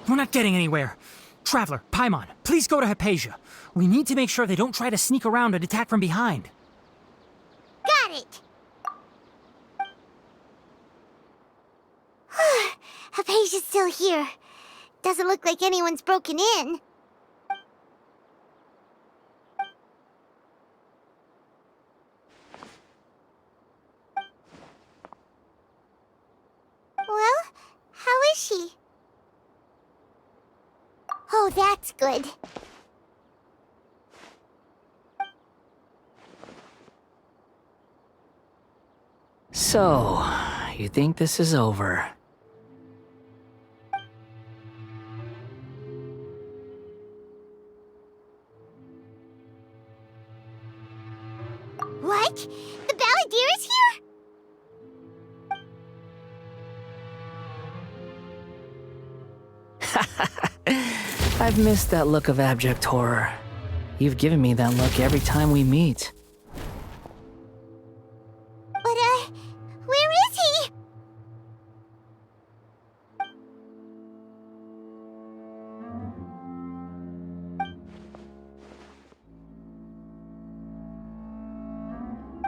We're not getting anywhere. Traveler, Paimon, please go to Hypatia. We need to make sure they don't try to sneak around and attack from behind. Got it! Hypatia's still here. Doesn't look like anyone's broken in. Well, how is she? Oh, that's good. So, you think this is over? What? The Balladeer is here? I've missed that look of abject horror. You've given me that look every time we meet. But, where is he?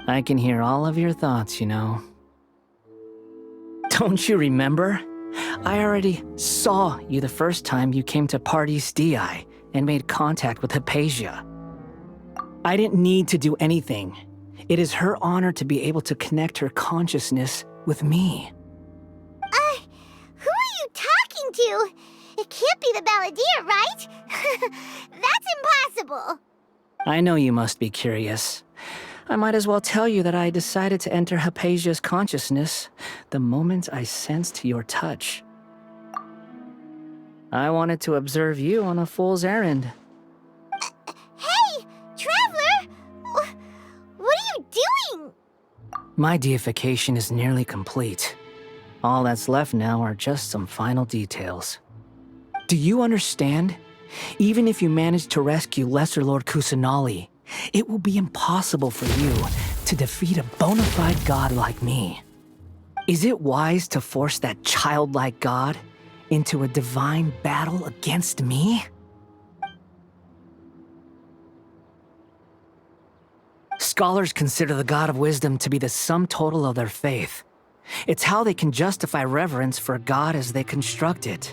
I can hear all of your thoughts, you know. Don't you remember? I already saw you the first time you came to Party's DI and made contact with Hypatia. I didn't need to do anything. It is her honor to be able to connect her consciousness with me. Who are you talking to? It can't be the Balladeer, right? That's impossible. I know you must be curious. I might as well tell you that I decided to enter Hypatia's consciousness the moment I sensed your touch. I wanted to observe you on a fool's errand. Hey, Traveler! What are you doing? My deification is nearly complete. All that's left now are just some final details. Do you understand? Even if you manage to rescue Lesser Lord Kusanali, it will be impossible for you to defeat a bona fide god like me. Is it wise to force that childlike god into a divine battle against me? Scholars consider the god of wisdom to be the sum total of their faith. It's how they can justify reverence for a god as they construct it.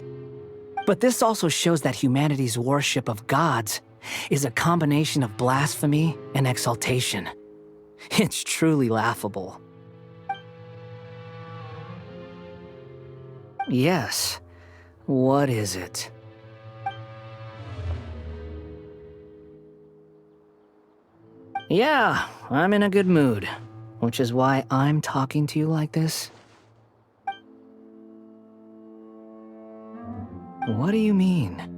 But this also shows that humanity's worship of gods is a combination of blasphemy and exaltation. It's truly laughable. Yes. What is it? Yeah, I'm in a good mood, which is why I'm talking to you like this. What do you mean?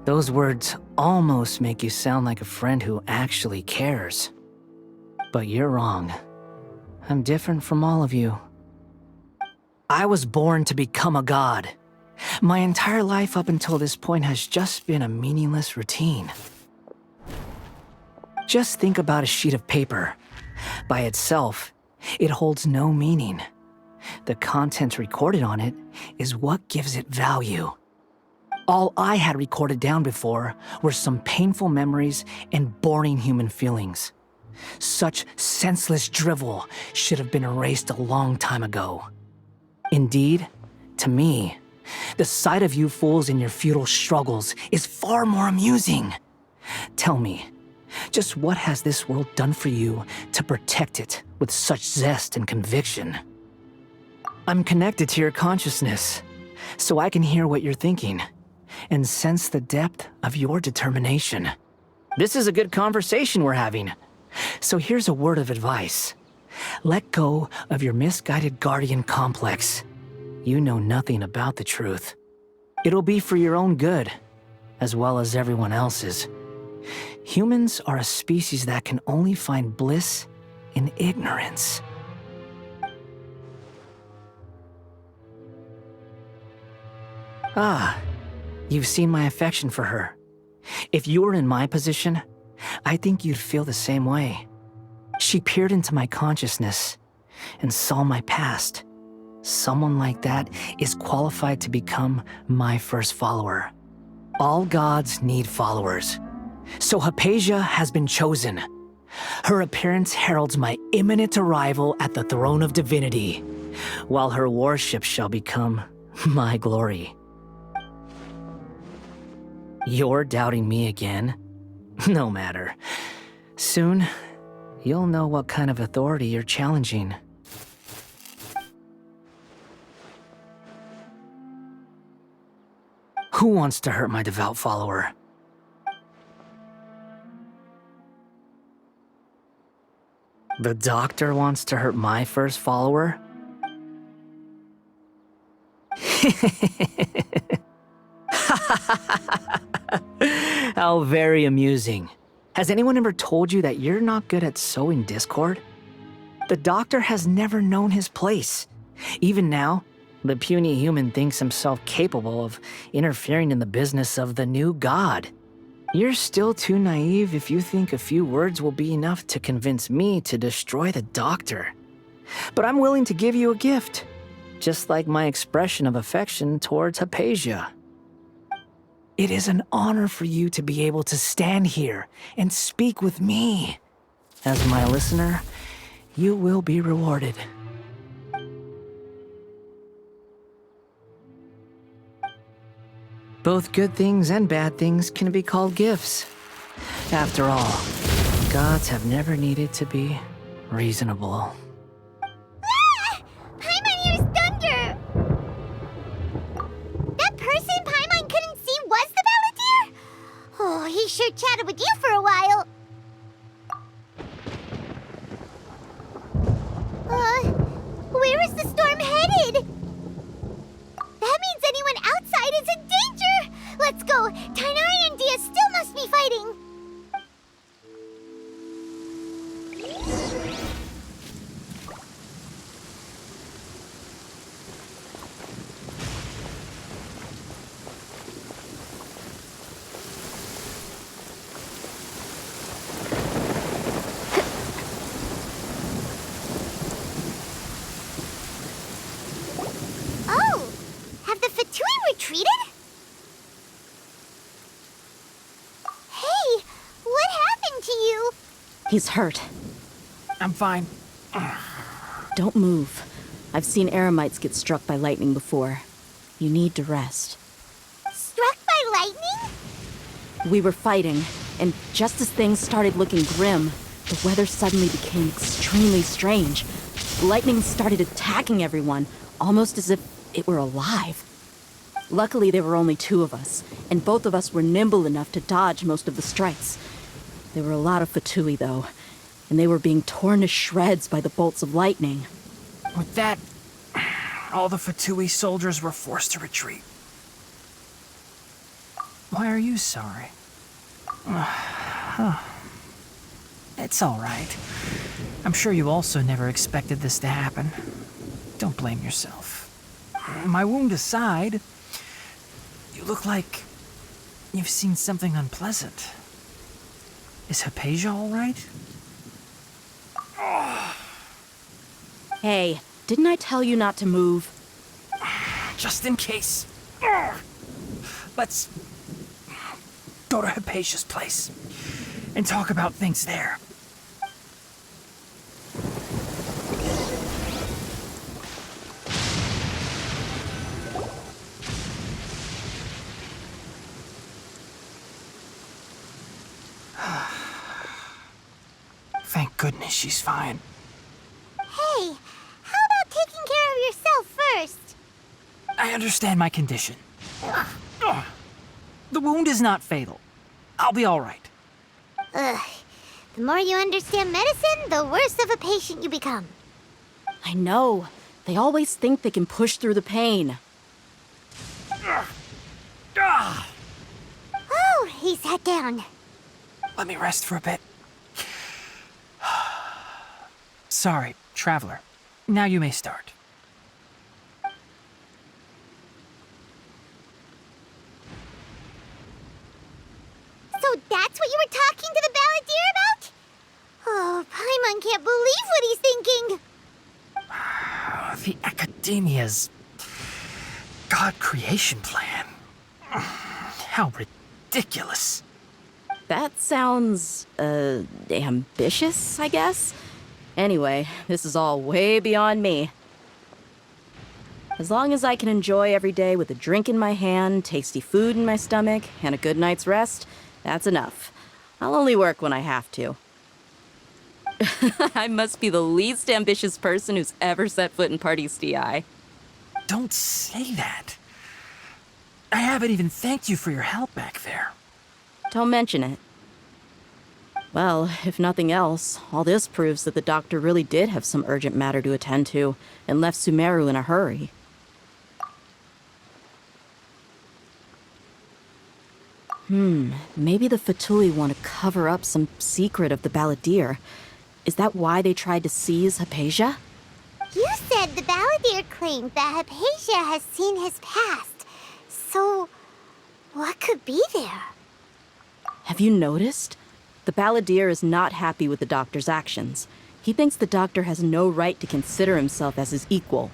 Those words almost make you sound like a friend who actually cares. But you're wrong. I'm different from all of you. I was born to become a god. My entire life up until this point has just been a meaningless routine. Just think about a sheet of paper. By itself, it holds no meaning. The content recorded on it is what gives it value. All I had recorded down before were some painful memories and boring human feelings. Such senseless drivel should have been erased a long time ago. Indeed, to me, the sight of you fools in your futile struggles is far more amusing. Tell me, just what has this world done for you to protect it with such zest and conviction? I'm connected to your consciousness, so I can hear what you're thinking and sense the depth of your determination. This is a good conversation we're having. So here's a word of advice. Let go of your misguided guardian complex. You know nothing about the truth. It'll be for your own good, as well as everyone else's. Humans are a species that can only find bliss in ignorance. Ah, you've seen my affection for her. If you were in my position, I think you'd feel the same way. She peered into my consciousness and saw my past. Someone like that is qualified to become my first follower. All gods need followers. So Hypatia has been chosen. Her appearance heralds my imminent arrival at the throne of divinity, while her worship shall become my glory. You're doubting me again? No matter. Soon, you'll know what kind of authority you're challenging. Who wants to hurt my devout follower? The doctor wants to hurt my first follower? How very amusing. Has anyone ever told you that you're not good at sowing discord? The doctor has never known his place. Even now, the puny human thinks himself capable of interfering in the business of the new god. You're still too naive if you think a few words will be enough to convince me to destroy the doctor. But I'm willing to give you a gift, just like my expression of affection towards Hypatia. It is an honor for you to be able to stand here and speak with me. As my listener, you will be rewarded. Both good things and bad things can be called gifts. After all, gods have never needed to be reasonable. Ah! Paimon hears thunder! That person Paimon couldn't see was the Balladeer? Oh, he sure chatted with you for a while. Where is the storm headed? That means anyone outside is in danger! Let's go! Tainari and Dia still must be fighting! Oh! Have the Fatui retreated? Hey! What happened to you? He's hurt. I'm fine. Don't move. I've seen eremites get struck by lightning before. You need to rest. Struck by lightning? We were fighting, and just as things started looking grim, the weather suddenly became extremely strange. Lightning started attacking everyone, almost as if it were alive. Luckily, there were only two of us, and both of us were nimble enough to dodge most of the strikes. There were a lot of Fatui, though, and they were being torn to shreds by the bolts of lightning. With that, all the Fatui soldiers were forced to retreat. Why are you sorry? It's all right. I'm sure you also never expected this to happen. Don't blame yourself. My wound aside, you look like you've seen something unpleasant. Is Hypatia all right? Hey, didn't I tell you not to move? Just in case. Let's go to Hypatia's place and talk about things there. Thank goodness she's fine. Hey, how about taking care of yourself first? I understand my condition. The wound is not fatal. I'll be all right. Ugh. The more you understand medicine, the worse of a patient you become. I know. They always think they can push through the pain. Oh, he sat down. Let me rest for a bit. Sorry, traveler. Now you may start. academia's God creation plan. How ridiculous. That sounds, ambitious, I guess? Anyway, this is all way beyond me. As long as I can enjoy every day with a drink in my hand, tasty food in my stomach, and a good night's rest, that's enough. I'll only work when I have to. I must be the least ambitious person who's ever set foot in Party's DI. Don't say that. I haven't even thanked you for your help back there. Don't mention it. Well, if nothing else, all this proves that the doctor really did have some urgent matter to attend to and left Sumeru in a hurry. Maybe the Fatui want to cover up some secret of the Balladeer. Is that why they tried to seize Hypatia? You said the Balladeer claimed that Hypatia has seen his past. So, what could be there? Have you noticed? The Balladeer is not happy with the doctor's actions. He thinks the doctor has no right to consider himself as his equal.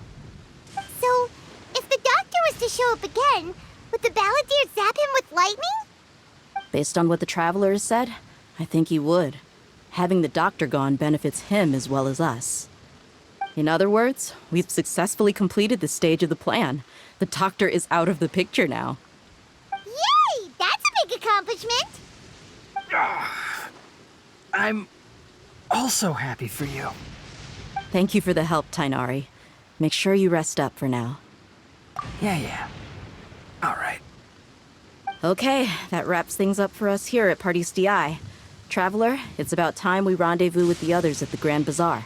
So, if the doctor was to show up again, would the Balladeer zap him with lightning? Based on what the Traveler has said, I think he would. Having the doctor gone benefits him as well as us. In other words, we've successfully completed this stage of the plan. The doctor is out of the picture now. Yay! That's a big accomplishment! I'm also happy for you. Thank you for the help, Tainari. Make sure you rest up for now. Yeah. All right. Okay, that wraps things up for us here at Party's DI. Traveler, it's about time we rendezvous with the others at the Grand Bazaar.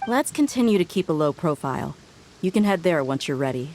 Let's continue to keep a low profile. You can head there once you're ready.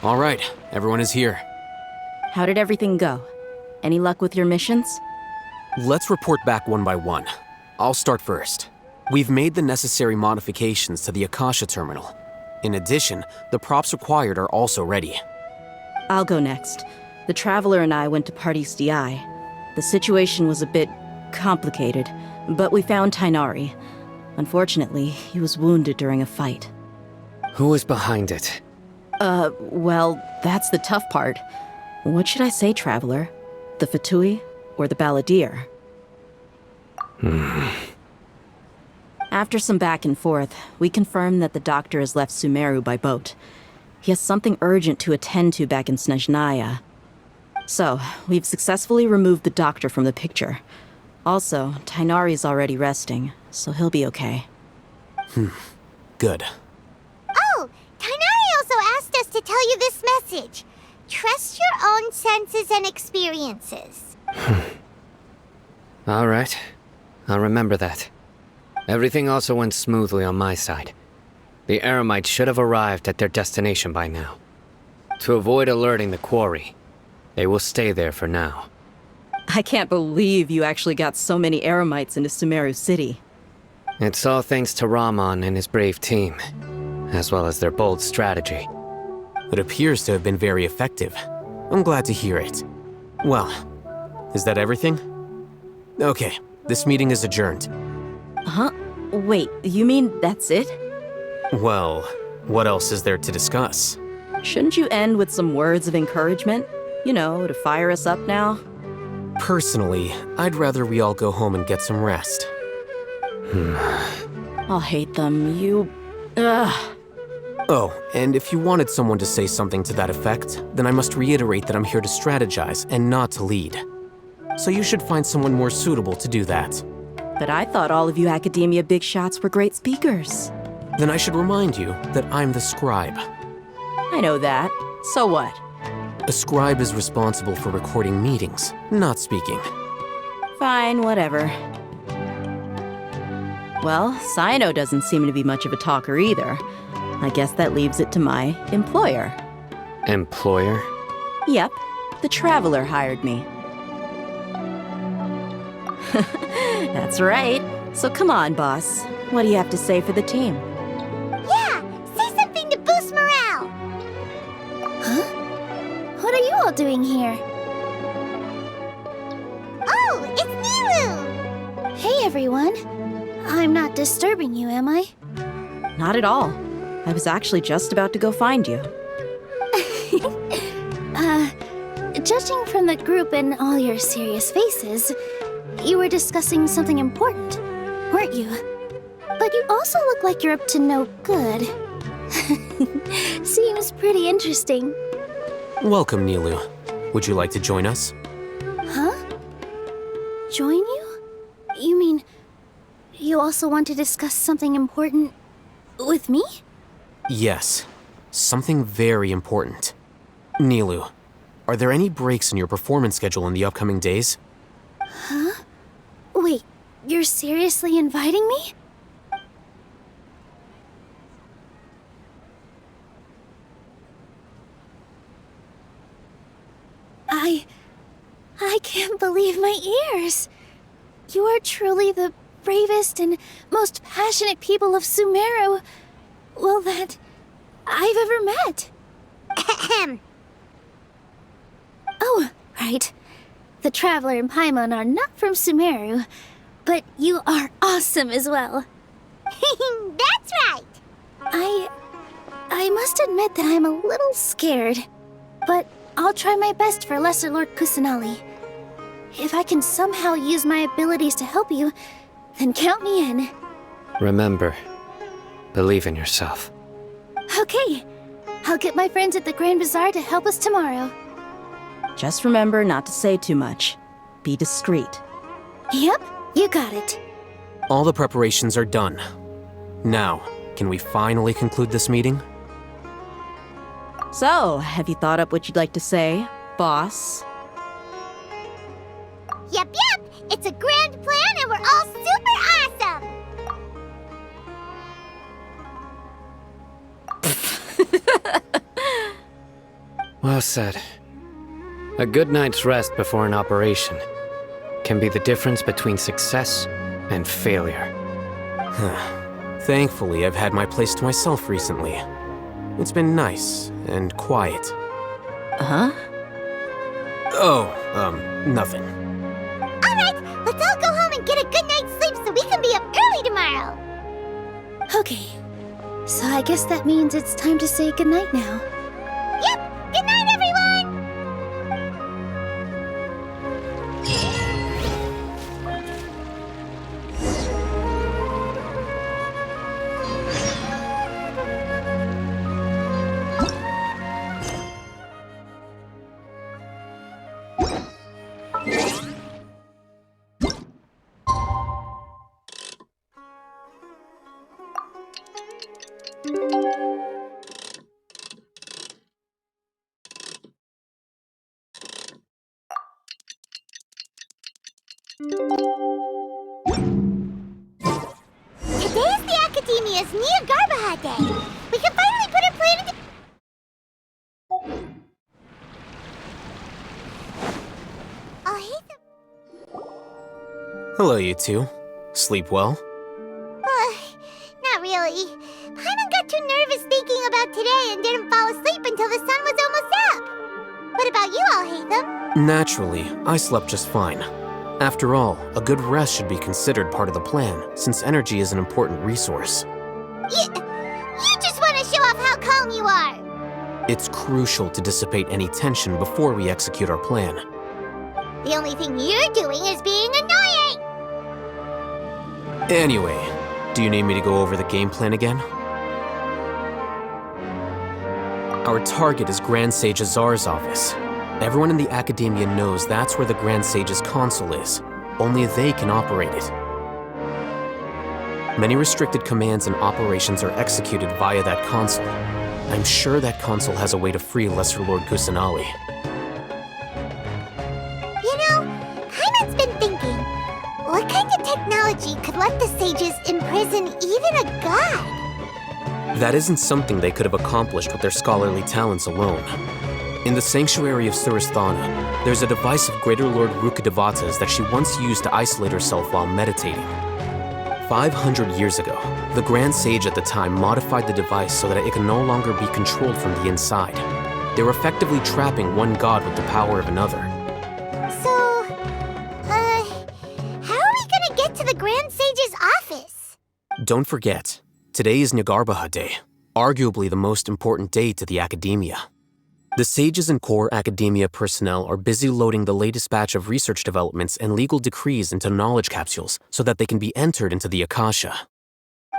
All right, everyone is here. How did everything go? Any luck with your missions? Let's report back one by one. I'll start first. We've made the necessary modifications to the Akasha terminal. In addition, the props required are also ready. I'll go next. The Traveler and I went to Party's DI. The situation was a bit complicated, but we found Tainari. Unfortunately, he was wounded during a fight. Who was behind it? Well, that's the tough part. What should I say, Traveler? The Fatui or the Balladeer? After some back and forth, we confirmed that the doctor has left Sumeru by boat. He has something urgent to attend to back in Snezhnaya. So, we've successfully removed the doctor from the picture. Also, Tainari's already resting, so he'll be okay. Good. Oh, Tainari also asked us to tell you this message. Trust your own senses and experiences. All right. I'll remember that. Everything also went smoothly on my side. The Eremites should have arrived at their destination by now. To avoid alerting the quarry, they will stay there for now. I can't believe you actually got so many Eremites into Sumeru City. It's all thanks to Rahman and his brave team, as well as their bold strategy. It appears to have been very effective. I'm glad to hear it. Well, is that everything? Okay, this meeting is adjourned. Huh? Wait, you mean that's it? Well, what else is there to discuss? Shouldn't you end with some words of encouragement? You know, to fire us up now? Personally, I'd rather we all go home and get some rest. I'll hate them. Ugh. Oh, and if you wanted someone to say something to that effect, then I must reiterate that I'm here to strategize and not to lead. so you should find someone more suitable to do that. But I thought all of you academia big shots were great speakers. Then I should remind you that I'm the scribe. I know that. So what? A scribe is responsible for recording meetings, not speaking. Fine, whatever. Well, Cyno doesn't seem to be much of a talker either. I guess that leaves it to my employer. Employer? Yep, the Traveler hired me. That's right. So come on, boss. What do you have to say for the team? Yeah, say something to boost morale. Huh? What are you all doing here? Oh, it's Nilu! Hey, everyone. I'm not disturbing you, am I? Not at all. I was actually just about to go find you. Judging from the group and all your serious faces, you were discussing something important, weren't you? But you also look like you're up to no good. Seems pretty interesting. Welcome, Nilu. Would you like to join us? Huh? Join you? You mean you also want to discuss something important with me? Yes. Something very important. Nilu, are there any breaks in your performance schedule in the upcoming days? Huh? Wait, you're seriously inviting me? I can't believe my ears. You are truly the bravest and most passionate people of Sumeru, well, that I've ever met. Ahem. Oh, right. The Traveler and Paimon are not from Sumeru, but you are awesome as well. That's right. I must admit that I'm a little scared, but I'll try my best for Lesser Lord Kusanali. If I can somehow use my abilities to help you, then count me in. Remember, believe in yourself. Okay, I'll get my friends at the Grand Bazaar to help us tomorrow. Just remember not to say too much. Be discreet. Yep, you got it. All the preparations are done. Now, can we finally conclude this meeting? So, have you thought up what you'd like to say, boss? Yep. It's a grand plan and we're all super awesome. Well said. A good night's rest before an operation can be the difference between success and failure. Thankfully, I've had my place to myself recently. It's been nice and quiet. Huh? Oh, nothing. All right, let's all go home and get a good night's sleep so we can be up early tomorrow. Okay, so I guess that means it's time to say goodnight now. Yep, good night, everyone! Today is the Academia's Nia Garbaha Day. We can finally put our plan into... I'll hate them. Hello, you two. Sleep well? Not really. Paimon got too nervous thinking about today and didn't fall asleep until the sun was almost up. What about you, Alhaitham? Naturally, I slept just fine. After all, a good rest should be considered part of the plan, since energy is an important resource. You just want to show off how calm you are. It's crucial to dissipate any tension before we execute our plan. The only thing you're doing is being annoying. Anyway, do you need me to go over the game plan again? Our target is Grand Sage Azar's office. Everyone in the Academia knows that's where the Grand Sage's console is. Only they can operate it. Many restricted commands and operations are executed via that console. I'm sure that console has a way to free Lesser Lord Kusanali. You know, Paimon's been thinking, what kind of technology could let the sages imprison even a god? That isn't something they could have accomplished with their scholarly talents alone. In the sanctuary of Suristhana, there's a device of Greater Lord Rukkhadevata's that she once used to isolate herself while meditating. 500 years ago, the Grand Sage at the time modified the device so that it can no longer be controlled from the inside. They were effectively trapping one god with the power of another. So, how are we gonna get to the Grand Sage's office? Don't forget, today is Nagarbaha Day, arguably the most important day to the Academia. The sages and core Academia personnel are busy loading the latest batch of research developments and legal decrees into knowledge capsules so that they can be entered into the Akasha.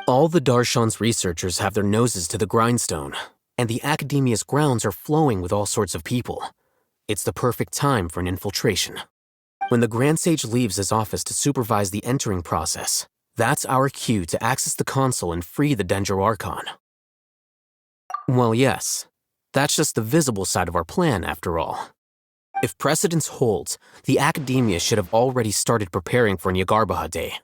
All the Darshan's researchers have their noses to the grindstone, and the Academia's grounds are flowing with all sorts of people. It's the perfect time for an infiltration. When the Grand Sage leaves his office to supervise the entering process, that's our cue to access the console and free the Dendro Archon. Well, yes. That's just the visible side of our plan, after all. If precedence holds, the Academia should have already started preparing for Nagarbaha Day.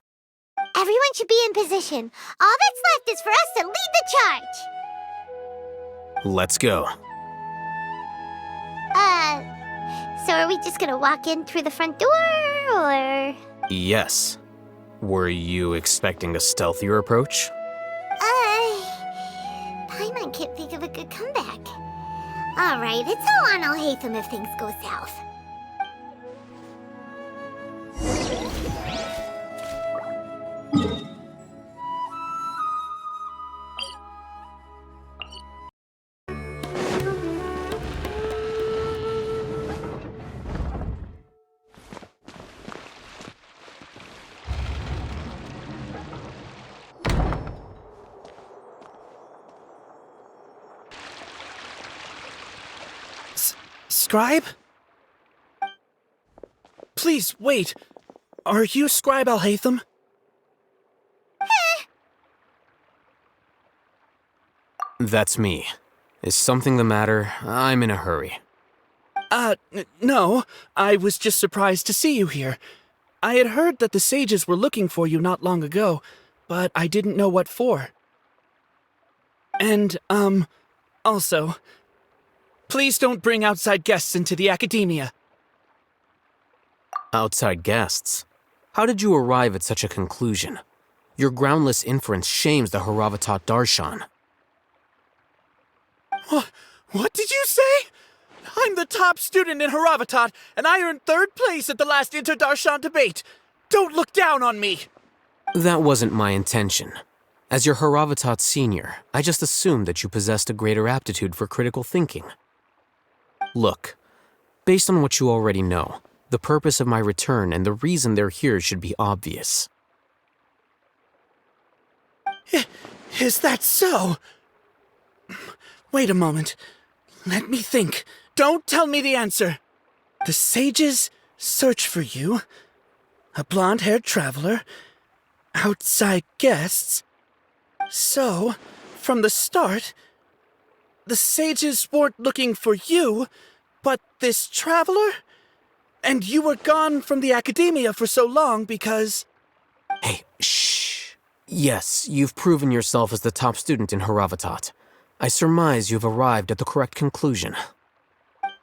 Everyone should be in position. All that's left is for us to lead the charge. Let's go. So are we just gonna walk in through the front door, or? Yes. Were you expecting a stealthier approach? Paimon can't think of a good comeback. Alright, it's all on Alhaitham if things go south. Scribe? Please, wait. Are you Scribe Alhaitham? That's me. Is something the matter? I'm in a hurry. No. I was just surprised to see you here. I had heard that the sages were looking for you not long ago, but I didn't know what for. And, also, please don't bring outside guests into the Academia. Outside guests? How did you arrive at such a conclusion? Your groundless inference shames the Haravatat Darshan. What did you say? I'm the top student in Haravatat, and I earned 3rd place at the last Inter-Darshan debate. Don't look down on me! That wasn't my intention. As your Haravatat senior, I just assumed that you possessed a greater aptitude for critical thinking. Look, based on what you already know, the purpose of my return and the reason they're here should be obvious. Is that so? Wait a moment. Let me think. Don't tell me the answer. The sages search for you. A blonde-haired traveler. Outside guests. So, from the start, the sages weren't looking for you, but this traveler? And you were gone from the Academia for so long because... Hey, shh. Yes, you've proven yourself as the top student in Haravatat. I surmise you've arrived at the correct conclusion.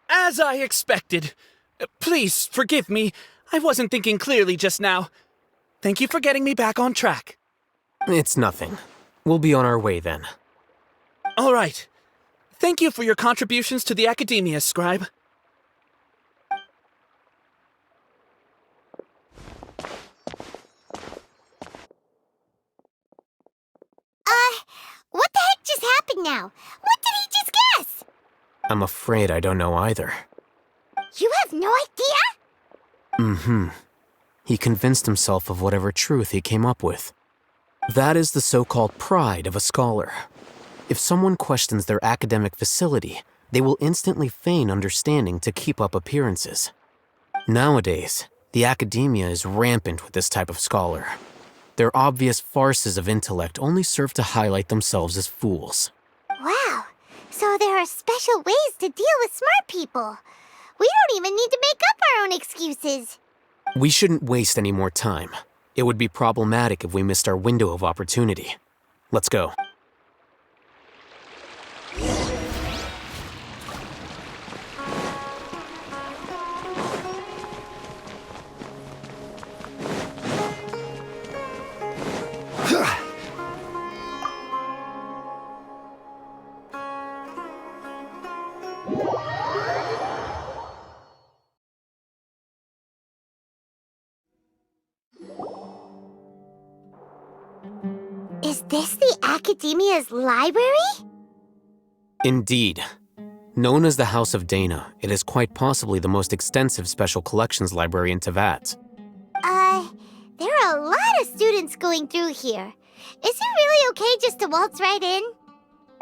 As I expected. Please, forgive me. I wasn't thinking clearly just now. Thank you for getting me back on track. It's nothing. We'll be on our way then. All right. Thank you for your contributions to the Academia, Scribe. What the heck just happened now? What did he just guess? I'm afraid I don't know either. You have no idea? Mm-hmm. He convinced himself of whatever truth he came up with. That is the so-called pride of a scholar. If someone questions their academic facility, They will instantly feign understanding to keep up appearances. Nowadays, the academia is rampant with this type of scholar. Their obvious farces of intellect only serve to highlight themselves as fools. Wow, so there are special ways to deal with smart people. We don't even need to make up our own excuses. We shouldn't waste any more time. It would be problematic if we missed our window of opportunity. Let's go. Is this the Academia's library? Indeed. Known as the House of Dana, it is quite possibly the most extensive special collections library in Teyvat. There are a lot of students going through here. Is it really okay just to waltz right in?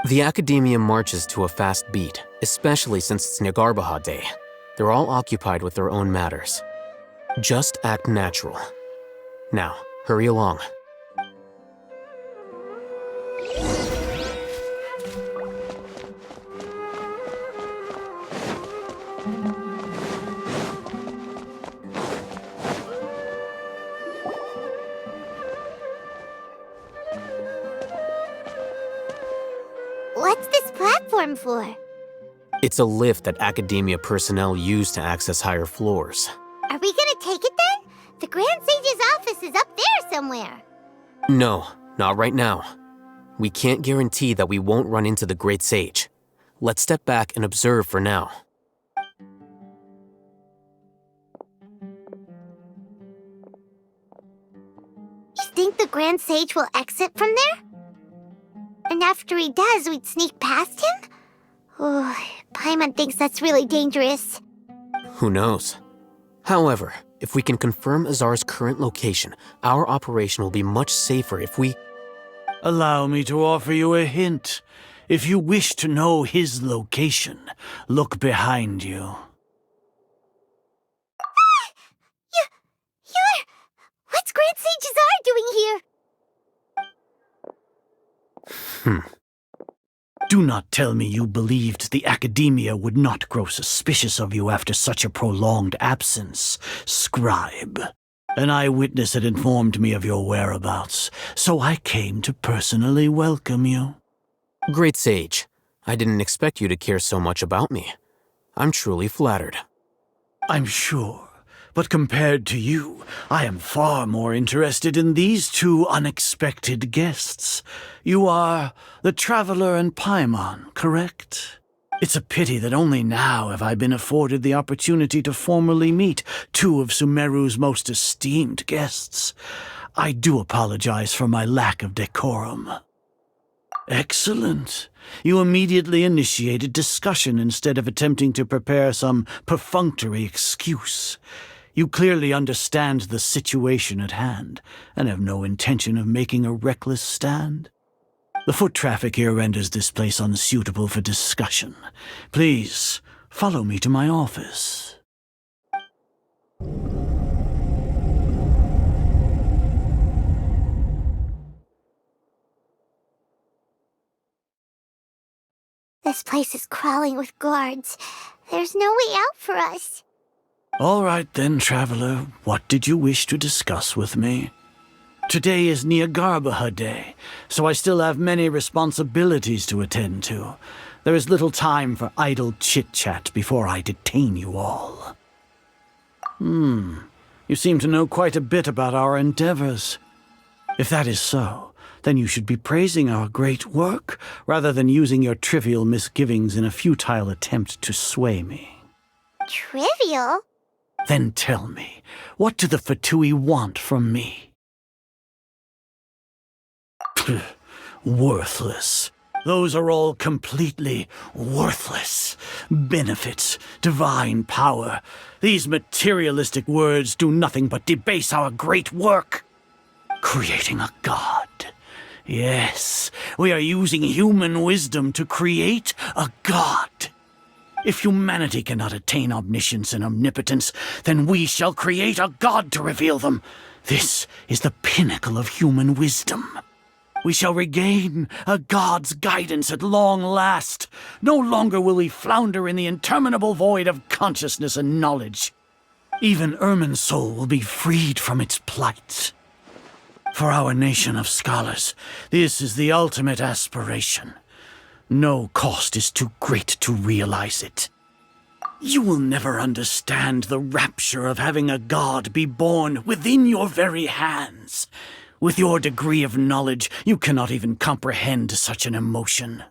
The Academia marches to a fast beat, especially since it's Nyargarbaha Day. They're all occupied with their own matters. Just act natural. Now, hurry along. What's this platform for? It's a lift that Academia personnel use to access higher floors. Are we gonna take it then? The Grand Sage's office is up there somewhere. No, not right now. We can't guarantee that we won't run into the Great Sage. Let's step back and observe for now. You think the Grand Sage will exit from there? And after he does, we'd sneak past him? Oh, Paimon thinks that's really dangerous. Who knows? However, if we can confirm Azar's current location, our operation will be much safer if we... Allow me to offer you a hint. If you wish to know his location, look behind you. What's Grand Sage Azar doing here? Do not tell me you believed the Academia would not grow suspicious of you after such a prolonged absence, scribe. An eyewitness had informed me of your whereabouts, so I came to personally welcome you. Great Sage, I didn't expect you to care so much about me. I'm truly flattered. I'm sure, but compared to you, I am far more interested in these two unexpected guests. You are the Traveler and Paimon, correct? It's a pity that only now have I been afforded the opportunity to formally meet two of Sumeru's most esteemed guests. I do apologize for my lack of decorum. Excellent. You immediately initiated discussion instead of attempting to prepare some perfunctory excuse. You clearly understand the situation at hand, and have no intention of making a reckless stand. The foot traffic here renders this place unsuitable for discussion. Please, follow me to my office. This place is crawling with guards. There's no way out for us. All right then, Traveler. What did you wish to discuss with me? Today is Nyargarbaha Day, so I still have many responsibilities to attend to. There is little time for idle chit-chat before I detain you all. You seem to know quite a bit about our endeavors. If that is so, then you should be praising our great work, rather than using your trivial misgivings in a futile attempt to sway me. Trivial? Then tell me, what do the Fatui want from me? Worthless. Those are all completely worthless. Benefits, divine power. These materialistic words do nothing but debase our great work. Creating a god. Yes, we are using human wisdom to create a god. If humanity cannot attain omniscience and omnipotence, then we shall create a god to reveal them. This is the pinnacle of human wisdom. We shall regain a god's guidance at long last. No longer will we flounder in the interminable void of consciousness and knowledge. Even Ermin's soul will be freed from its plight. For our nation of scholars, this is the ultimate aspiration. No cost is too great to realize it. You will never understand the rapture of having a god be born within your very hands. With your degree of knowledge, you cannot even comprehend such an emotion.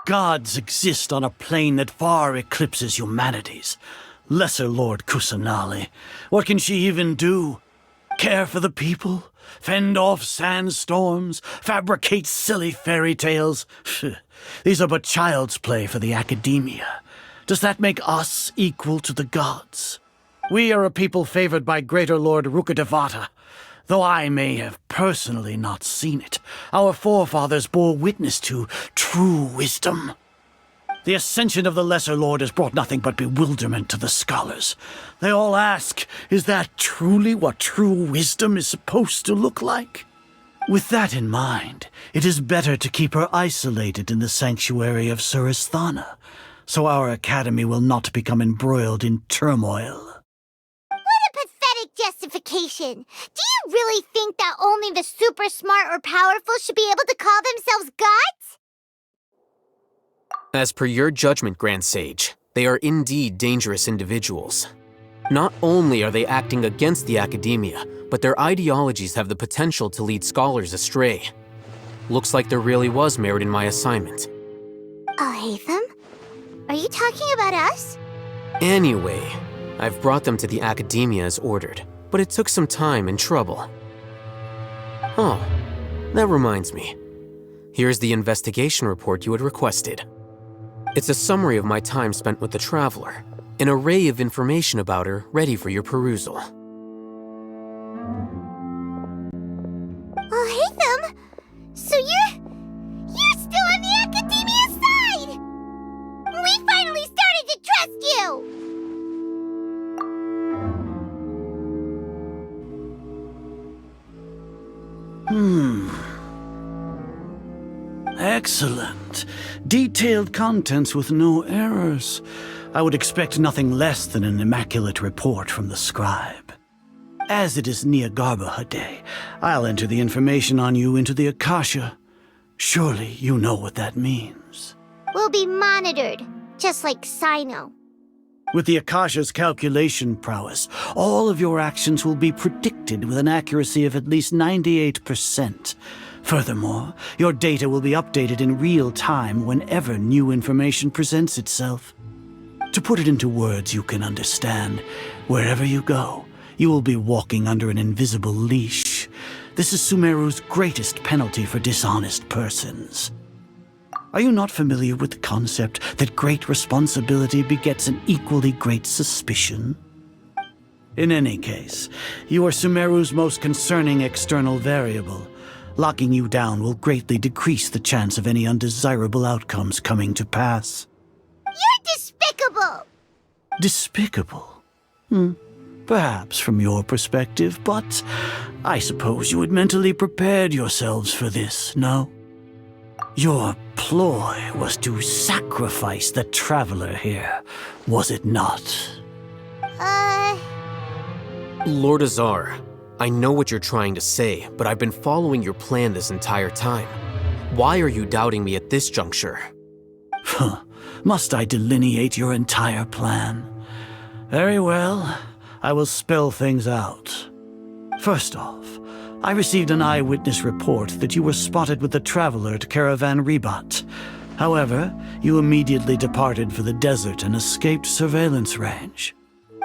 Gods exist on a plane that far eclipses humanity's. Lesser Lord Kusanali, what can she even do? Care for the people? Fend off sandstorms? Fabricate silly fairy tales? These are but child's play for the academia. Does that make us equal to the gods? We are a people favored by Greater Lord Rukadevata. Though I may have personally not seen it, our forefathers bore witness to true wisdom. The ascension of the Lesser Lord has brought nothing but bewilderment to the scholars. They all ask, is that truly what true wisdom is supposed to look like? With that in mind, it is better to keep her isolated in the sanctuary of Suristhana, so our academy will not become embroiled in turmoil. Justification. Do you really think that only the super smart or powerful should be able to call themselves gods? As per your judgment, Grand Sage, they are indeed dangerous individuals. Not only are they acting against the academia, but their ideologies have the potential to lead scholars astray. Looks like there really was merit in my assignment. Oh, Hatham? Are you talking about us? Anyway, I've brought them to the academia as ordered, but it took some time and trouble. Oh, that reminds me. Here's the investigation report you had requested. It's a summary of my time spent with the Traveler, an array of information about her ready for your perusal. Oh, Hatham! So you're still on the academia side! We finally started to trust you! Excellent. Detailed contents with no errors. I would expect nothing less than an immaculate report from the scribe. As it is Nyagarbha Day, I'll enter the information on you into the Akasha. Surely you know what that means. We'll be monitored, just like Sino. With the Akasha's calculation prowess, all of your actions will be predicted with an accuracy of at least 98%. Furthermore, your data will be updated in real time whenever new information presents itself. To put it into words you can understand, wherever you go, you will be walking under an invisible leash. This is Sumeru's greatest penalty for dishonest persons. Are you not familiar with the concept that great responsibility begets an equally great suspicion? In any case, you are Sumeru's most concerning external variable. Locking you down will greatly decrease the chance of any undesirable outcomes coming to pass. You're despicable! Despicable? Perhaps from your perspective, but I suppose you had mentally prepared yourselves for this, no? Your ploy was to sacrifice the Traveler here, was it not? Lord Azar, I know what you're trying to say, but I've been following your plan this entire time. Why are you doubting me at this juncture? Must I delineate your entire plan? Very well, I will spell things out. First off, I received an eyewitness report that you were spotted with the Traveler at Caravan Ribat. However, you immediately departed for the desert and escaped surveillance range.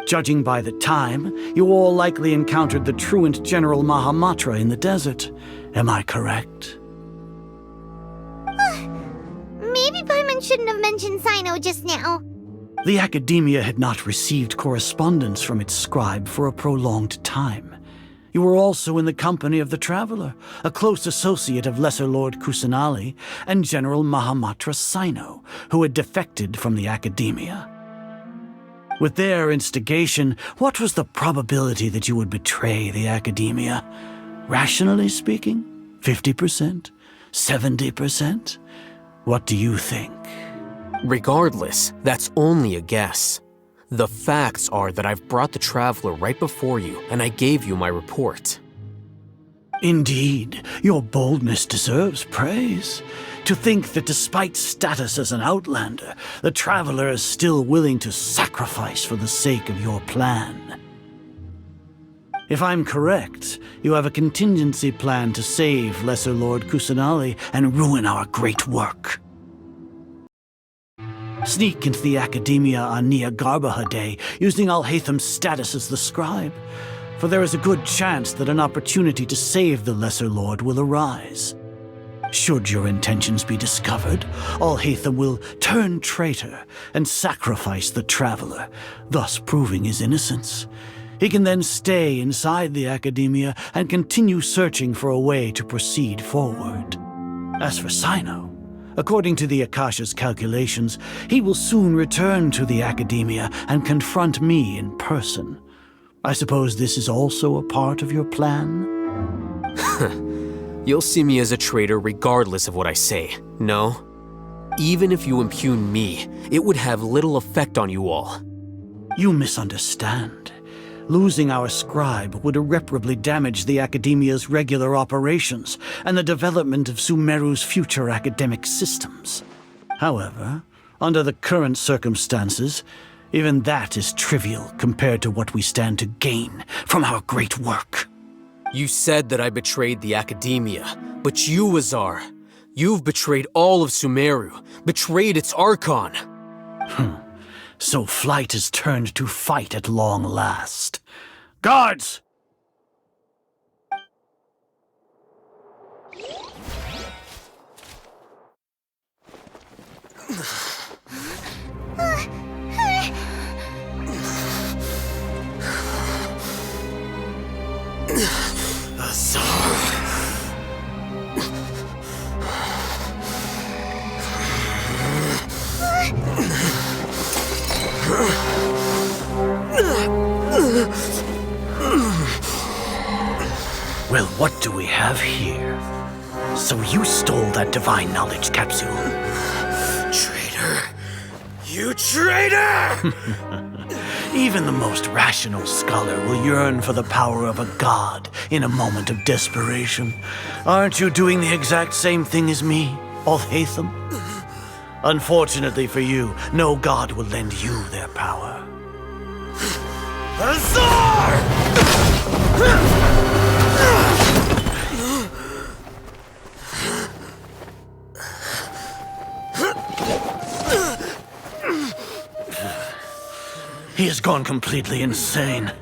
Judging by the time, you all likely encountered the truant General Mahamatra in the desert. Am I correct? Maybe Paimon shouldn't have mentioned Sino just now. The Academia had not received correspondence from its scribe for a prolonged time. You were also in the company of the Traveler, a close associate of Lesser Lord Kusanali and General Mahamatra Sino, who had defected from the Academia. With their instigation, what was the probability that you would betray the Academia? Rationally speaking, 50%? 70%? What do you think? Regardless, that's only a guess. The facts are that I've brought the Traveler right before you, and I gave you my report. Indeed, your boldness deserves praise. To think that despite status as an outlander, the Traveler is still willing to sacrifice for the sake of your plan. If I'm correct, you have a contingency plan to save Lesser Lord Kusanali and ruin our great work. Sneak into the Academia on Nyargarbaha Day, using Alhaitham's status as the scribe, for there is a good chance that an opportunity to save the Lesser Lord will arise. Should your intentions be discovered, Alhaitham will turn traitor and sacrifice the Traveler, thus proving his innocence. He can then stay inside the Academia and continue searching for a way to proceed forward. As for Sino, according to the Akasha's calculations, he will soon return to the Academia and confront me in person. I suppose this is also a part of your plan? You'll see me as a traitor regardless of what I say, no? Even if you impugn me, it would have little effect on you all. You misunderstand. Losing our scribe would irreparably damage the Academia's regular operations and the development of Sumeru's future academic systems. However, under the current circumstances, even that is trivial compared to what we stand to gain from our great work. You said that I betrayed the Academia, but you, Azar, you've betrayed all of Sumeru, betrayed its Archon. So flight has turned to fight at long last. Guards! Well, what do we have here? So you stole that divine knowledge capsule. Traitor! You traitor! Even the most rational scholar will yearn for the power of a god in a moment of desperation. Aren't you doing the exact same thing as me, Alhaitham? Unfortunately for you, no god will lend you their power. Azar! He has gone completely insane.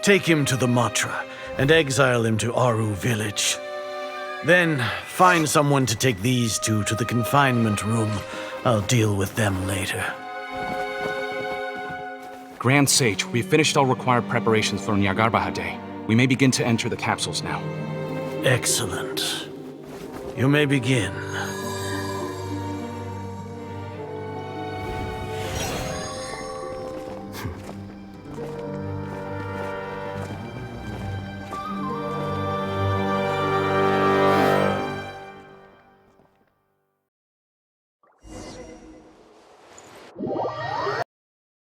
Take him to the Matra and exile him to Aru village. Then find someone to take these two to the confinement room. I'll deal with them later. Grand Sage, we've finished all required preparations for Nyargarbaha Day. We may begin to enter the capsules now. Excellent. You may begin.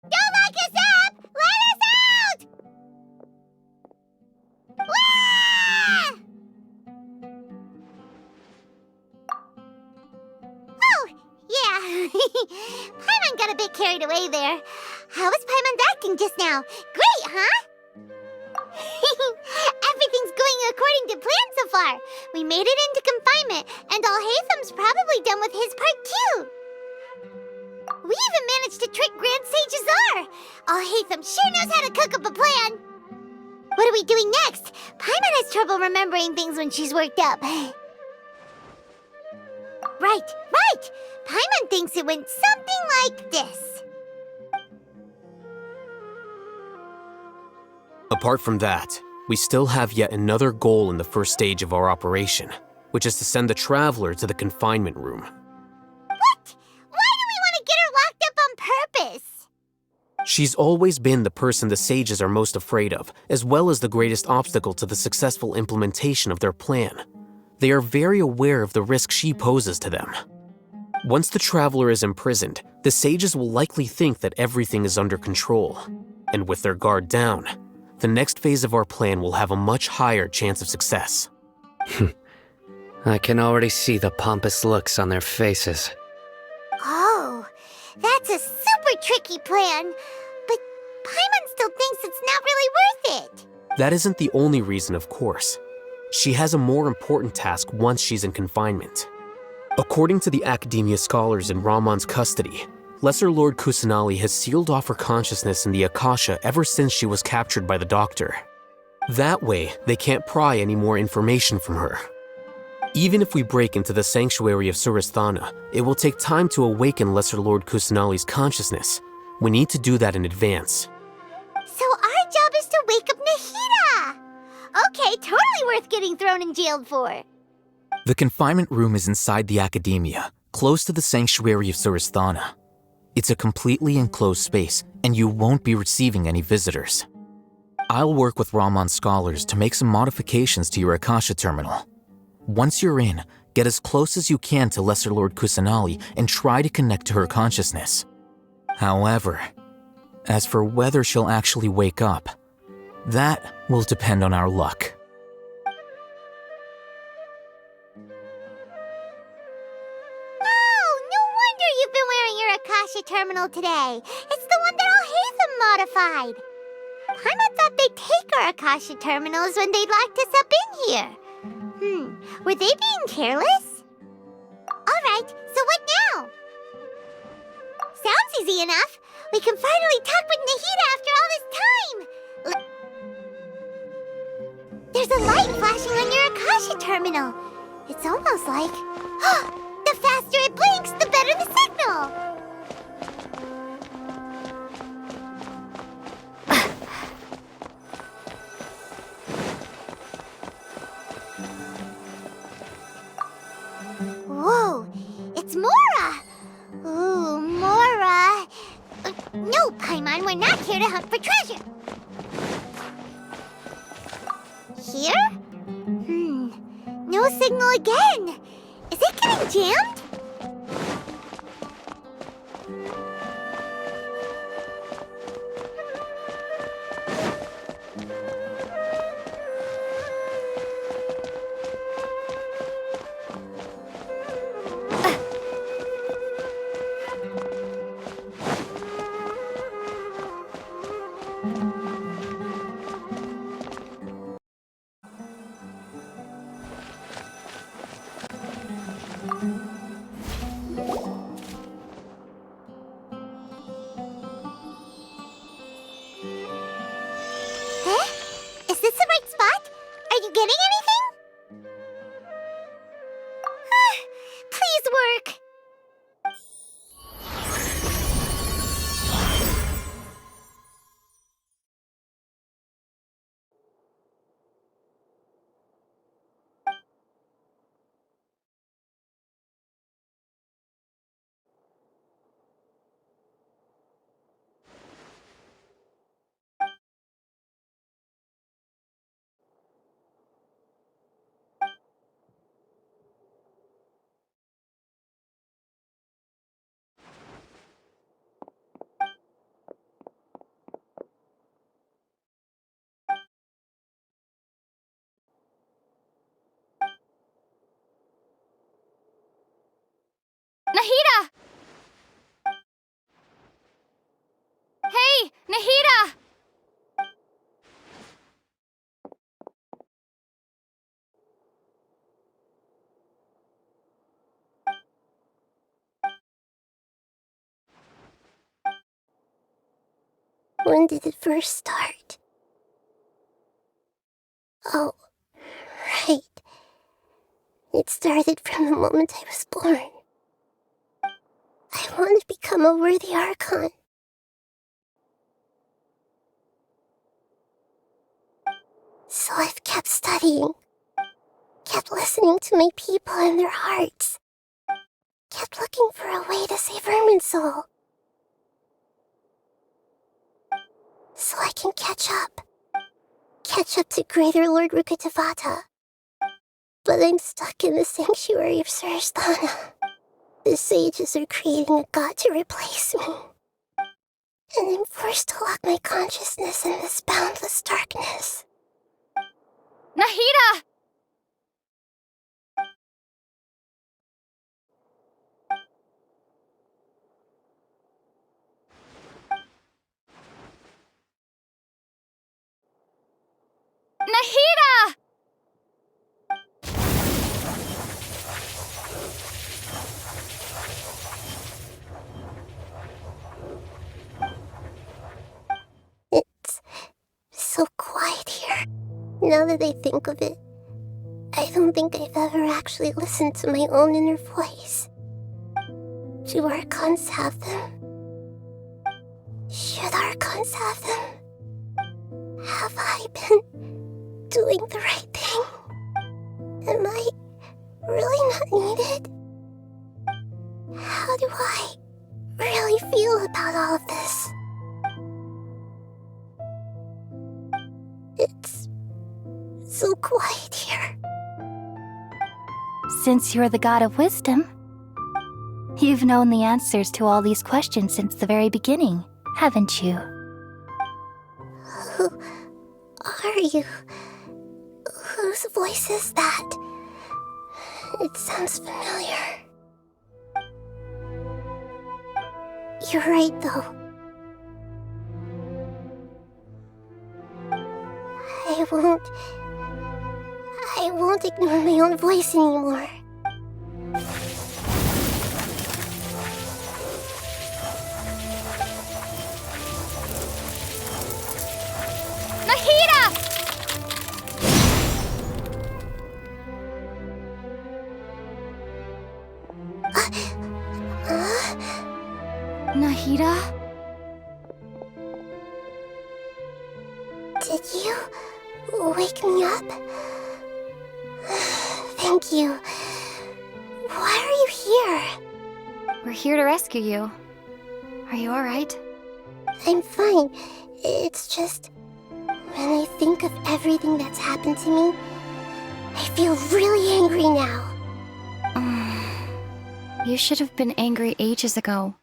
Don't lock us up! Let us out! Wah! Oh, yeah. Paimon got a bit carried away there. How was Paimon's acting just now? Great, huh? Everything's going according to plan so far. We made it into confinement, and Alhaitham's probably done with his part too. We even managed to trick Grand Sage Azar! Alhaitham sure knows how to cook up a plan! What are we doing next? Paimon has trouble remembering things when she's worked up. Right, right! Paimon thinks it went something like this. Apart from that, we still have yet another goal in the first stage of our operation, which is to send the Traveler to the confinement room. What? Why do we want to get her locked up on purpose? She's always been the person the sages are most afraid of, as well as the greatest obstacle to the successful implementation of their plan. They are very aware of the risk she poses to them. Once the Traveler is imprisoned, the sages will likely think that everything is under control. And with their guard down, the next phase of our plan will have a much higher chance of success. I can already see the pompous looks on their faces. Oh, that's a super tricky plan. But Paimon still thinks it's not really worth it. That isn't the only reason, of course. She has a more important task once she's in confinement. According to the Academia scholars in Ramon's custody, Lesser Lord Kusanali has sealed off her consciousness in the Akasha ever since she was captured by the Doctor. That way, they can't pry any more information from her. Even if we break into the sanctuary of Surasthana, it will take time to awaken Lesser Lord Kusanali's consciousness. We need to do that in advance. So our job is to wake up Nahida! Okay, totally worth getting thrown in jail for. The confinement room is inside the Academia, close to the sanctuary of Surasthana. It's a completely enclosed space, and you won't be receiving any visitors. I'll work with Ramon's scholars to make some modifications to your Akasha terminal. Once you're in, get as close as you can to Lesser Lord Kusanali and try to connect to her consciousness. However, as for whether she'll actually wake up, that will depend on our luck. Oh, no wonder you've been wearing your Akasha terminal today. It's the one that all Hatham modified. Paimon thought they'd take our Akasha terminals when they locked us up in here. Were they being careless? Alright, so what now? Sounds easy enough. We can finally talk with Nahida after all this time. There's a light flashing on your Akasha terminal. It's almost like... the faster it blinks, the better the signal! Whoa, it's Mora! Ooh, Mora! No, Paimon, we're not here to hunt for treasure. Here? No signal again. Is it getting jammed? Is this the right spot? Are you getting anything? Please work. Nahida! Hey, Nahida! When did it first start? Oh, right. It started from the moment I was born. I want to become a worthy Archon. So I've kept studying, kept listening to my people and their hearts, kept looking for a way to save Irminsul. So I can catch up to Greater Lord Rukkhadevata. But I'm stuck in the sanctuary of Surasthana. The sages are creating a god to replace me. And I'm forced to lock my consciousness in this boundless darkness. Nahida! Nahida! It's so quiet here. Now that I think of it, I don't think I've ever actually listened to my own inner voice. Do Archons have them? Should Archons have them? Have I been doing the right thing? Am I really not needed? How do I really feel about all of this? It's so quiet here. Since you're the god of wisdom, you've known the answers to all these questions since the very beginning, haven't you? Who are you? Whose voice is that? It sounds familiar. You're right, though. I won't ignore my own voice anymore. Nahida! Nahida? Did you wake me up? Thank you. Why are you here? We're here to rescue you. Are you alright? I'm fine. It's just, when I think of everything that's happened to me, I feel really angry now. You should have been angry ages ago.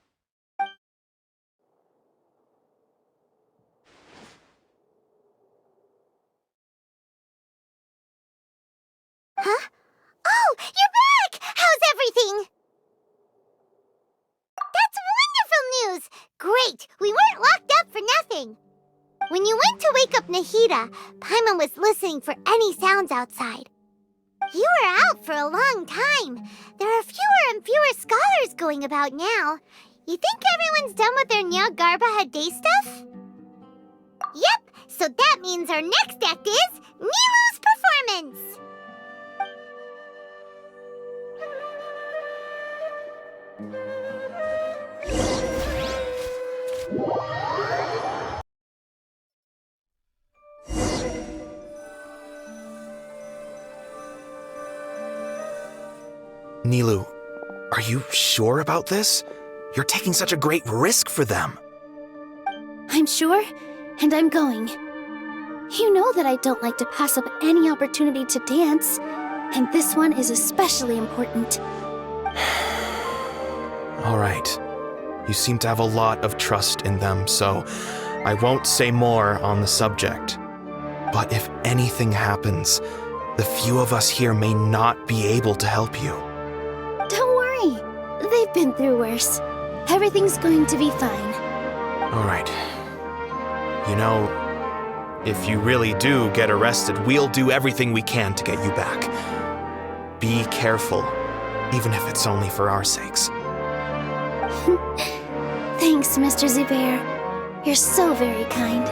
Huh? Oh, you're back! How's everything? That's wonderful news! Great, we weren't locked up for nothing. When you went to wake up Nahida, Paimon was listening for any sounds outside. You were out for a long time. There are fewer and fewer scholars going about now. You think everyone's done with their Nyagarbha Day stuff? Yep, so that means our next act is Nilu's performance! Nilu, are you sure about this? You're taking such a great risk for them. I'm sure, and I'm going. You know that I don't like to pass up any opportunity to dance, and this one is especially important. All right. You seem to have a lot of trust in them, so I won't say more on the subject. But if anything happens, the few of us here may not be able to help you. Don't worry. They've been through worse. Everything's going to be fine. All right. You know, if you really do get arrested, we'll do everything we can to get you back. Be careful, even if it's only for our sakes. Thanks, Mr. Zubair. You're so very kind.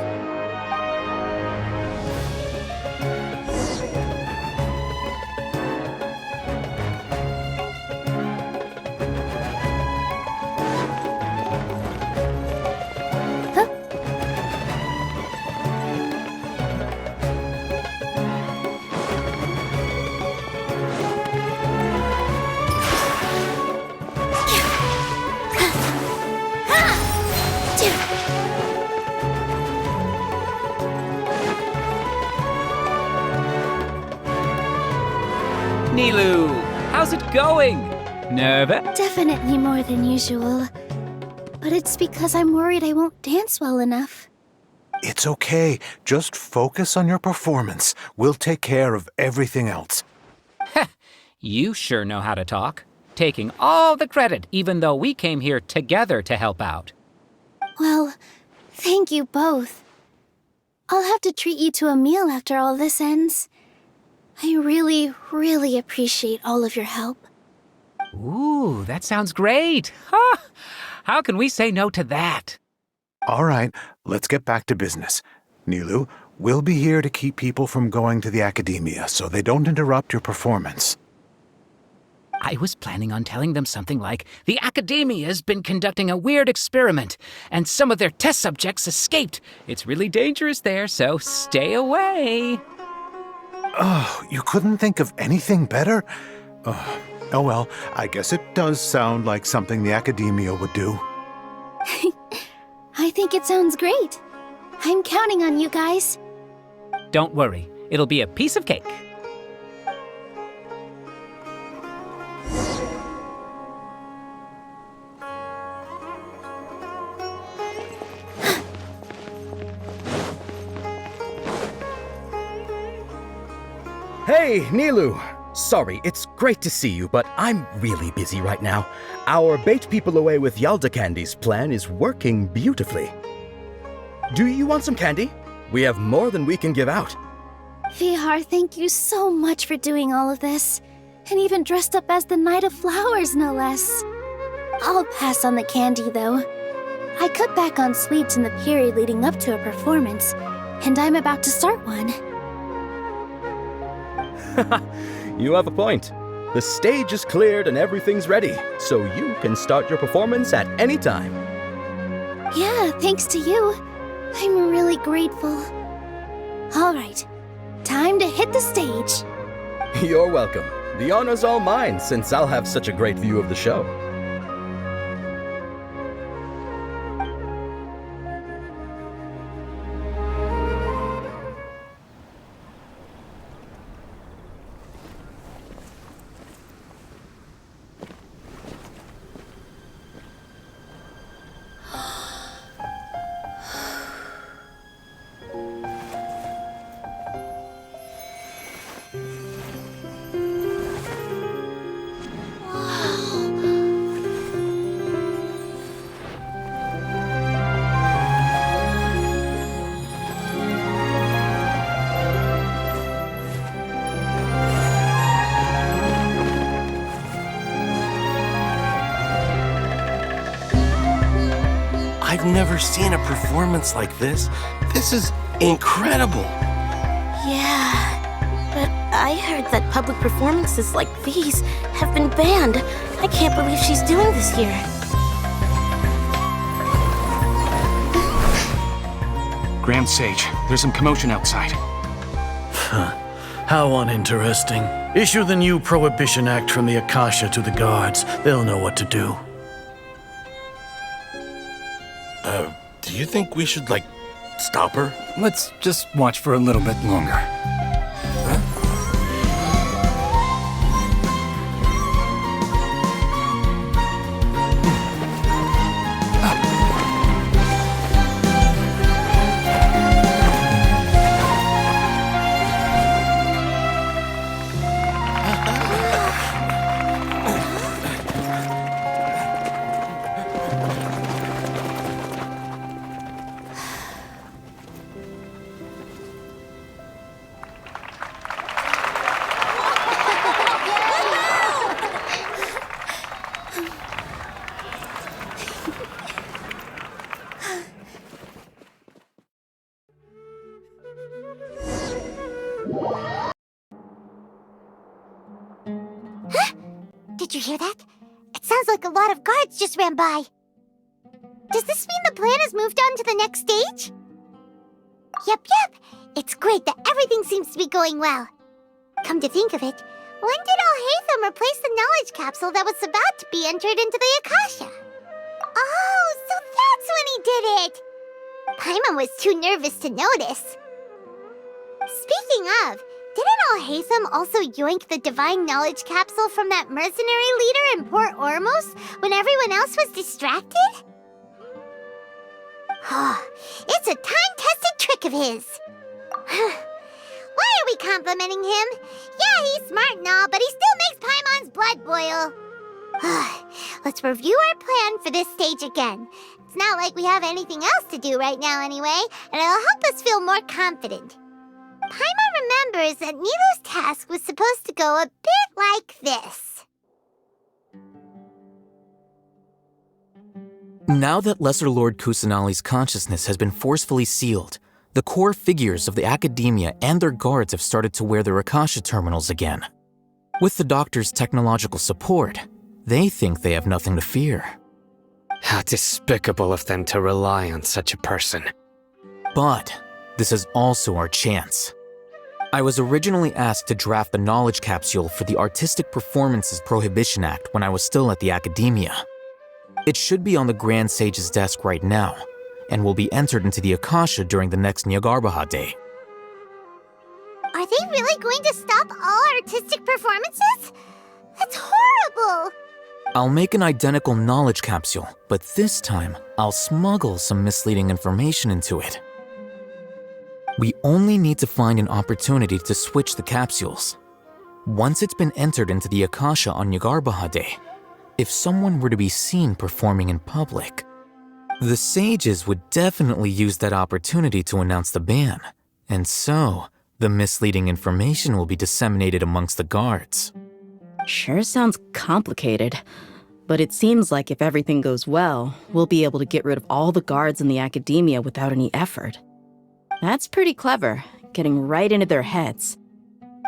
Nilu, how's it going? Nervous? Definitely more than usual. But it's because I'm worried I won't dance well enough. It's okay. Just focus on your performance. We'll take care of everything else. You sure know how to talk. Taking all the credit, even though we came here together to help out. Well, thank you both. I'll have to treat you to a meal after all this ends. I really, really appreciate all of your help. Ooh, that sounds great. Huh? How can we say no to that? All right, let's get back to business. Nilu, we'll be here to keep people from going to the academia so they don't interrupt your performance. I was planning on telling them something like, the Academia's been conducting a weird experiment, and some of their test subjects escaped. It's really dangerous there, so stay away. Oh, you couldn't think of anything better? Oh well, I guess it does sound like something the Academia would do. I think it sounds great. I'm counting on you guys. Don't worry, it'll be a piece of cake. Hey, Nilu! Sorry, it's great to see you, but I'm really busy right now. Our Bait People Away with Yalda Candies plan is working beautifully. Do you want some candy? We have more than we can give out. Vihar, thank you so much for doing all of this. And even dressed up as the Knight of Flowers, no less. I'll pass on the candy, though. I cut back on sweets in the period leading up to a performance, and I'm about to start one. You have a point. The stage is cleared and everything's ready, so you can start your performance at any time. Yeah, thanks to you. I'm really grateful. All right, time to hit the stage. You're welcome. The honor's all mine, since I'll have such a great view of the show. I've never seen a performance like this. This is incredible. Yeah, but I heard that public performances like these have been banned. I can't believe she's doing this here. Grand Sage, there's some commotion outside. How uninteresting. Issue the new Prohibition Act from the Akasha to the guards. They'll know what to do. Do you think we should, stop her? Let's just watch for a little bit longer. Did you hear that? It sounds like a lot of guards just ran by. Does this mean the plan has moved on to the next stage? Yep. It's great that everything seems to be going well. Come to think of it, when did Alhaitham replace the knowledge capsule that was about to be entered into the Akasha? Oh, so that's when he did it! Paimon was too nervous to notice. Speaking of, Didn't Alhaitham also yoink the divine knowledge capsule from that mercenary leader in Port Ormos when everyone else was distracted? It's a time-tested trick of his. Why are we complimenting him? Yeah, he's smart and all, but he still makes Paimon's blood boil. Let's review our plan for this stage again. It's not like we have anything else to do right now anyway, and it'll help us feel more confident. Paimon remembers that Nilu's task was supposed to go a bit like this. Now that Lesser Lord Kusanali's consciousness has been forcefully sealed, the core figures of the Academia and their guards have started to wear their Akasha terminals again. With the Doctor's technological support, they think they have nothing to fear. How despicable of them to rely on such a person. But this is also our chance. I was originally asked to draft the knowledge capsule for the Artistic Performances Prohibition Act when I was still at the Academia. It should be on the Grand Sage's desk right now, and will be entered into the Akasha during the next Nyargarbaha Day. Are they really going to stop all artistic performances? That's horrible! I'll make an identical knowledge capsule, but this time I'll smuggle some misleading information into it. We only need to find an opportunity to switch the capsules. Once it's been entered into the Akasha on Nyargarbaha Day, if someone were to be seen performing in public, the sages would definitely use that opportunity to announce the ban, and so the misleading information will be disseminated amongst the guards. Sure sounds complicated, but it seems like if everything goes well, we'll be able to get rid of all the guards in the Academia without any effort. That's pretty clever, getting right into their heads.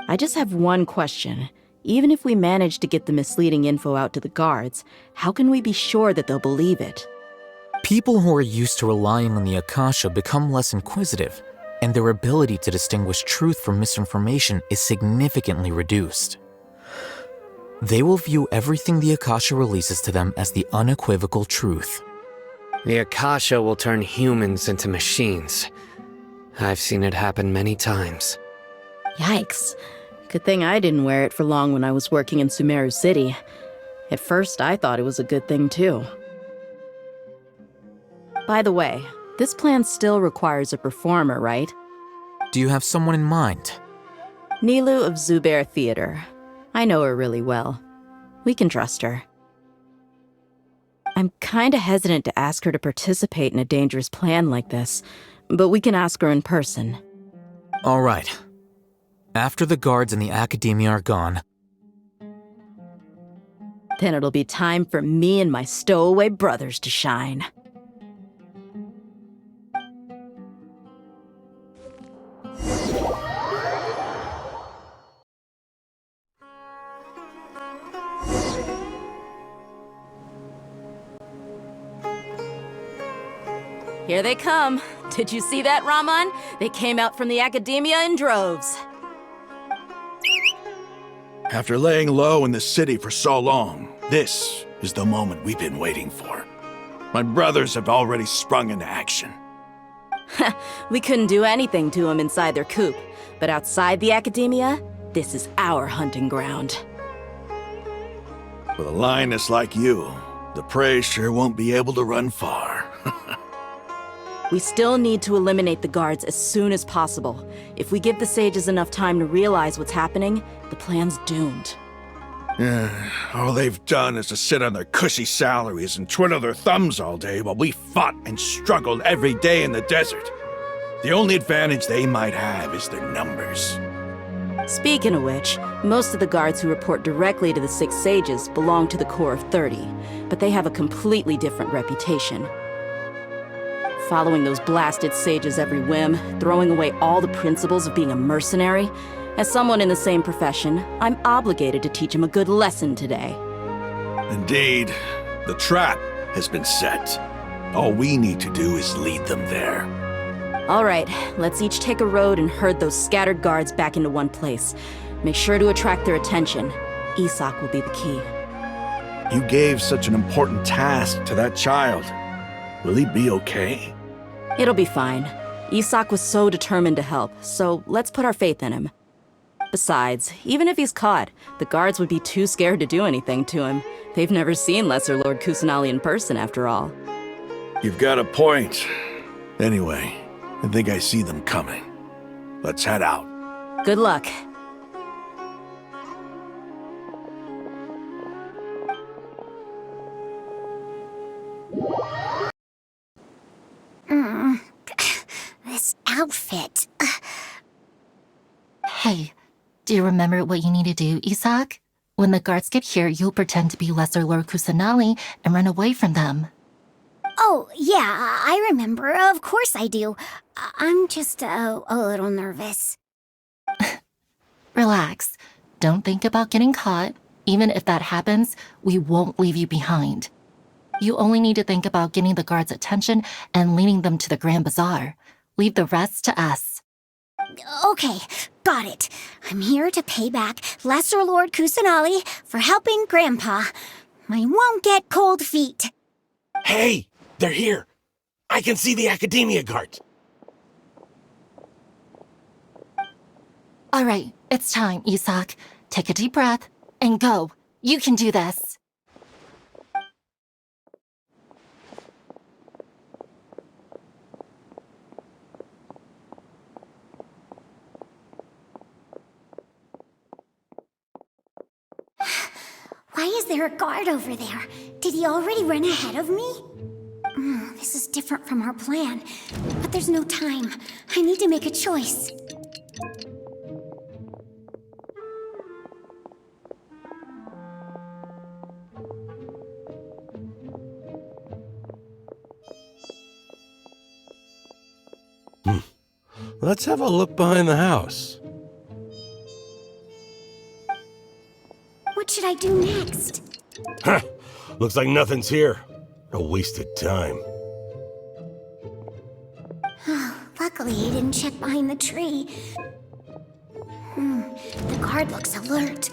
I just have one question. Even if we manage to get the misleading info out to the guards, how can we be sure that they'll believe it? People who are used to relying on the Akasha become less inquisitive, and their ability to distinguish truth from misinformation is significantly reduced. They will view everything the Akasha releases to them as the unequivocal truth. The Akasha will turn humans into machines. I've seen it happen many times. Yikes. Good thing I didn't wear it for long when I was working in Sumeru City. At first, I thought it was a good thing too. By the way, this plan still requires a performer, right? Do you have someone in mind? Nilu of Zubair Theater. I know her really well. We can trust her. I'm kinda hesitant to ask her to participate in a dangerous plan like this, but we can ask her in person. All right. After the guards in the Academia are gone, then it'll be time for me and my stowaway brothers to shine. Here they come. Did you see that, Raman? They came out from the Academia in droves. After laying low in the city for so long, this is the moment we've been waiting for. My brothers have already sprung into action. We couldn't do anything to them inside their coop, but outside the Academia, this is our hunting ground. With a lioness like you, the prey sure won't be able to run far. We still need to eliminate the guards as soon as possible. If we give the sages enough time to realize what's happening, the plan's doomed. All they've done is to sit on their cushy salaries and twiddle their thumbs all day while we fought and struggled every day in the desert. The only advantage they might have is their numbers. Speaking of which, most of the guards who report directly to the 6 sages belong to the Corps of 30, but they have a completely different reputation. Following those blasted sages every whim, throwing away all the principles of being a mercenary. As someone in the same profession, I'm obligated to teach them a good lesson today. Indeed, the trap has been set. All we need to do is lead them there. All right, let's each take a road and herd those scattered guards back into one place. Make sure to attract their attention. Isak will be the key. You gave such an important task to that child. Will he be okay? It'll be fine. Isak was so determined to help, so let's put our faith in him. Besides, even if he's caught, the guards would be too scared to do anything to him. They've never seen Lesser Lord Kusanali in person, after all. You've got a point. Anyway, I think I see them coming. Let's head out. Good luck. This outfit. Hey, do you remember what you need to do, Isak? When the guards get here, you'll pretend to be Lesser Lord Kusanali and run away from them. Oh, yeah, I remember. Of course I do. I'm just a little nervous. Relax. Don't think about getting caught. Even if that happens, we won't leave you behind. You only need to think about getting the guards' attention and leading them to the Grand Bazaar. Leave the rest to us. Okay, got it. I'm here to pay back Lesser Lord Kusanali for helping Grandpa. I won't get cold feet. Hey, they're here. I can see the Academia guards. All right, it's time, Isak. Take a deep breath and go. You can do this. Why is there a guard over there? Did he already run ahead of me? This is different from our plan. But there's no time. I need to make a choice. Let's have a look behind the house. What should I do next? Huh. Looks like nothing's here. A wasted time. Luckily, he didn't check behind the tree. The guard looks alert.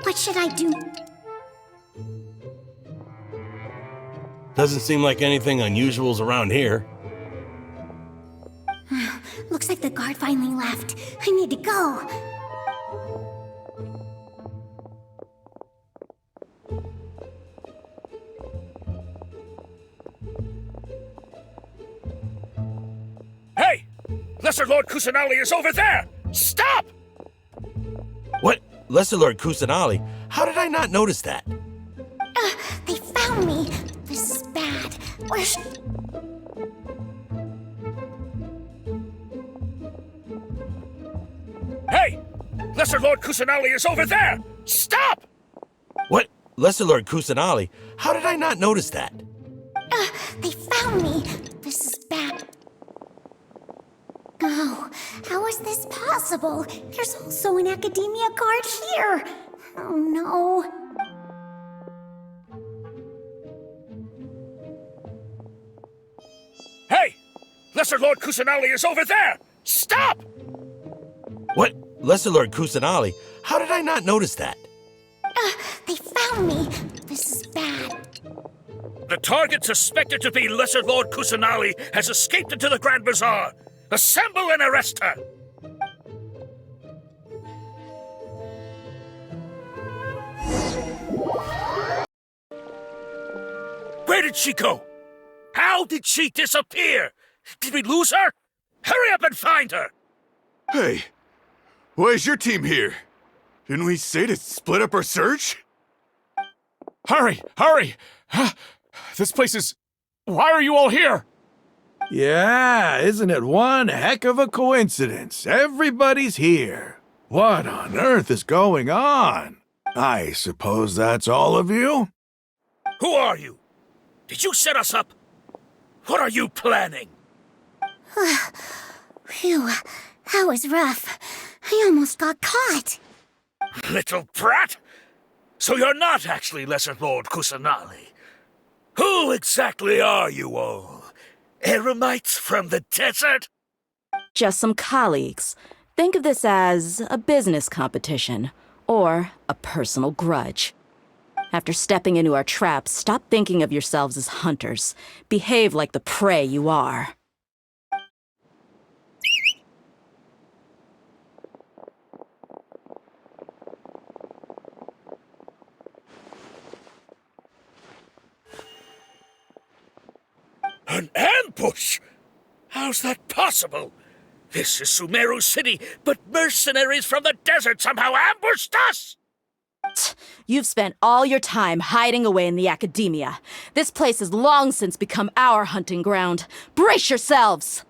What should I do? Doesn't seem like anything unusual's around here. Looks like the guard finally left. I need to go. Hey! Lesser Lord Kusanali is over there! Stop! What? Lesser Lord Kusanali? How did I not notice that? They found me. This is bad. Where's... Hey! Lesser Lord Kusanali is over there! Stop! What? Lesser Lord Kusanali? How did I not notice that? They found me. This is bad. Oh, how is this possible? There's also an Academia guard here. Oh no. Hey! Lesser Lord Kusanali is over there! Stop! What? Lesser Lord Kusanali? How did I not notice that? They found me. This is bad. The target suspected to be Lesser Lord Kusanali has escaped into the Grand Bazaar. Assemble and arrest her! Where did she go? How did she disappear? Did we lose her? Hurry up and find her! Hey, why is your team here? Didn't we say to split up our search? Hurry! Hurry! This place is... Why are you all here? Yeah, isn't it one heck of a coincidence? Everybody's here. What on earth is going on? I suppose that's all of you? Who are you? Did you set us up? What are you planning? Phew, that was rough. I almost got caught. Little brat! So you're not actually Lesser Lord Kusanali. Who exactly are you all? Eremites from the desert? Just some colleagues. Think of this as a business competition, or a personal grudge. After stepping into our traps, stop thinking of yourselves as hunters. Behave like the prey you are. An ambush? How's that possible? This is Sumeru City, but mercenaries from the desert somehow ambushed us! You've spent all your time hiding away in the academia. This place has long since become our hunting ground. Brace yourselves!